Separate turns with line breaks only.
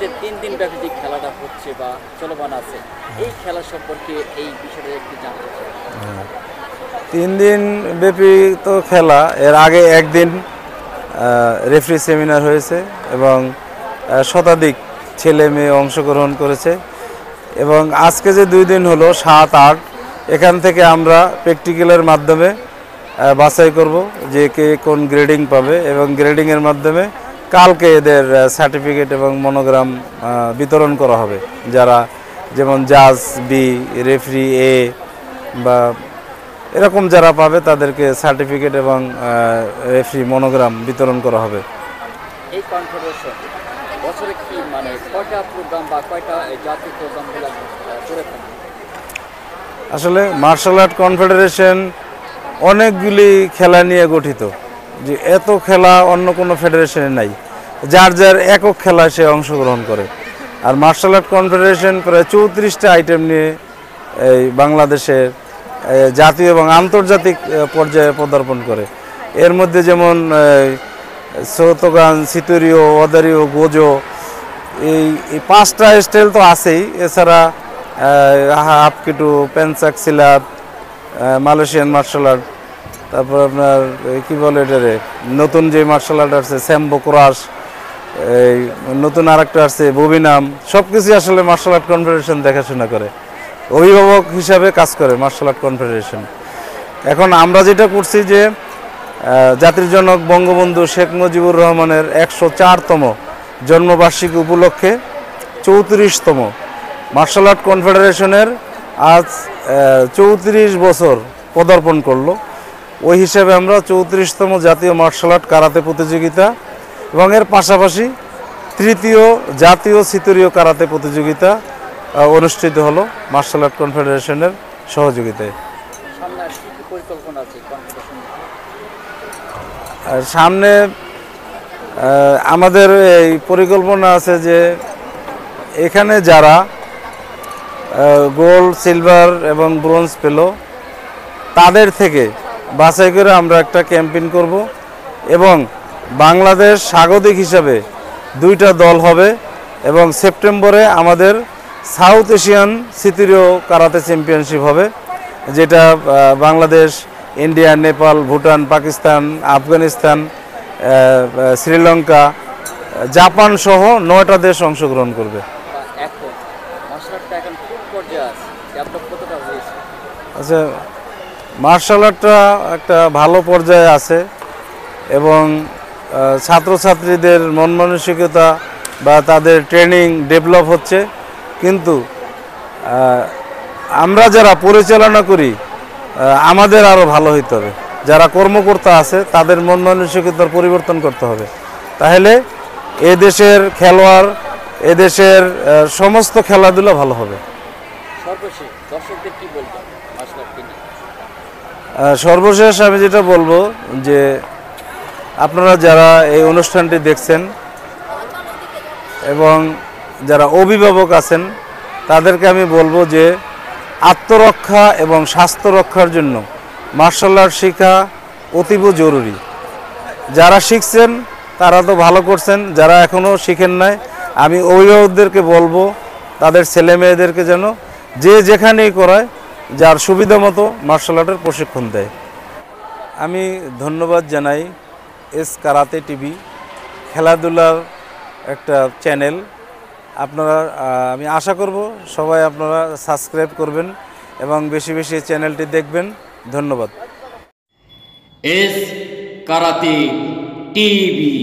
যে 3 দিন ব্যাপী যে খেলাটা হচ্ছে বা চলমান আছে, এই খেলা সম্পর্কে এই বিষয়টা একটু জানতে চাই।
3 দিন ব্যাপী তো খেলা, এর আগে একদিন রেফারি সেমিনার হয়েছে এবং শতাধিক ছেলে মেয়ে অংশগ্রহণ করেছে এবং আজকে যে 2 দিন হলো 7-8, এখান থেকে আমরা প্র্যাকটিক্যালের মাধ্যমে বাছাই করব যে কে কোন গ্রেডিং পাবে এবং গ্রেডিংয়ের মাধ্যমে কালকে এদের সার্টিফিকেট এবং মনোগ্রাম বিতরণ করা হবে। যারা যেমন জাজ বি, রেফারি এ বা এরকম যারা পাবে তাদেরকে সার্টিফিকেট এবং রেফারি মনোগ্রাম বিতরণ করা হবে।
এই কনফেডারেশন বছরে কি মানে কয়টা প্রোগ্রাম বা কয়টা জাতীয় প্রোগ্রামগুলো করে থাকে?
আসলে মার্শাল আর্ট কনফেডারেশন অনেকগুলি খেলা নিয়ে গঠিত, যে এত খেলা অন্য কোনো ফেডারেশনে নাই। যার যার একক খেলায় সে অংশগ্রহণ করে। আর মার্শাল আর্ট কনফেডারেশন প্রায় 34টা আইটেম নিয়ে এই বাংলাদেশের জাতীয় এবং আন্তর্জাতিক পর্যায়ে পদার্পণ করে। এর মধ্যে যেমন সৌতগান, সিতুরিও, ওদারিও, গোজো, এই 5টা স্টাইল তো আছেই। এছাড়া হাফকিটু, পেনসাক সিলাত, মালয়েশিয়ান মার্শাল আর্ট, তারপর আপনার কী বলে এটারে নতুন যে মার্শাল আর্ট আছে স্যাম্বো ক্রাশ, এই নতুন আরেকটা আছে ববিনাম, সব কিছুই আসলে মার্শাল আর্ট কনফেডারেশন দেখাশোনা করে, অভিভাবক হিসাবে কাজ করে মার্শাল আর্ট কনফেডারেশন। এখন আমরা যেটা করছি যে জাতির জনক বঙ্গবন্ধু শেখ মুজিবুর রহমানের 104তম জন্মবার্ষিকী উপলক্ষে 34তম মার্শাল আর্ট কনফেডারেশনের আজ 34 বছর পদার্পণ করলো। ওই হিসেবে আমরা 34তম জাতীয় মার্শাল আর্ট কারাতে প্রতিযোগিতা এবং এর পাশাপাশি 3য় জাতীয় সিতুরীয় কারাতে প্রতিযোগিতা অনুষ্ঠিত হলো মার্শাল আর্ট কনফেডারেশনের সহযোগিতায়। সামনে আমাদের এই পরিকল্পনা আছে যে এখানে যারা গোল্ড, সিলভার এবং ব্রোঞ্জ পেল তাদের থেকে বাছাই করে আমরা একটা ক্যাম্পেইন করব এবং বাংলাদেশ স্বাগতিক হিসাবে 2টা দল হবে এবং সেপ্টেম্বরে আমাদের সাউথ এশিয়ান সিতুরীয় কারাতে চ্যাম্পিয়নশিপ হবে, যেটা বাংলাদেশ, ইন্ডিয়া, নেপাল, ভুটান, পাকিস্তান, আফগানিস্তান, শ্রীলঙ্কা, জাপান সহ 9টা দেশ অংশগ্রহণ করবে। আচ্ছা, মার্শাল আর্টটা একটা ভালো পর্যায়ে আছে এবং ছাত্রছাত্রীদের মন মানসিকতা বা তাদের ট্রেনিং ডেভেলপ হচ্ছে, কিন্তু আমরা যারা পরিচালনা করি আমাদের আরও ভালো হইতে হবে। যারা কর্মকর্তা আছে তাদের মন মানসিকতার পরিবর্তন করতে হবে, তাহলে এদেশের খেলোয়াড়, এদেশের সমস্ত খেলাধুলা ভালো হবে। সর্বশেষ আমি যেটা বলবো যে আপনারা যারা এই অনুষ্ঠানটি দেখছেন এবং যারা অভিভাবক আছেন তাদেরকে আমি বলবো যে আত্মরক্ষা এবং স্বাস্থ্য রক্ষার জন্য মার্শাল আর্ট শেখা অতীব জরুরি। যারা শিখছেন তারা তো ভালো করছেন, যারা এখনও শিখেন নাই আমি অভিভাবকদেরকে বলবো তাদের ছেলে মেয়েদেরকে যেন যে যেখানেই করায় যার সুবিধা মতো মার্শাল আর্টের প্রশিক্ষণ দেয়। আমি ধন্যবাদ জানাই এস কারাতে টিভি, খেলাধুলার একটা চ্যানেল। আপনারা আমি আশা করব সবাই আপনারা সাবস্ক্রাইব করবেন এবং বেশি বেশি চ্যানেলটি দেখবেন। ধন্যবাদ।
S karate TV.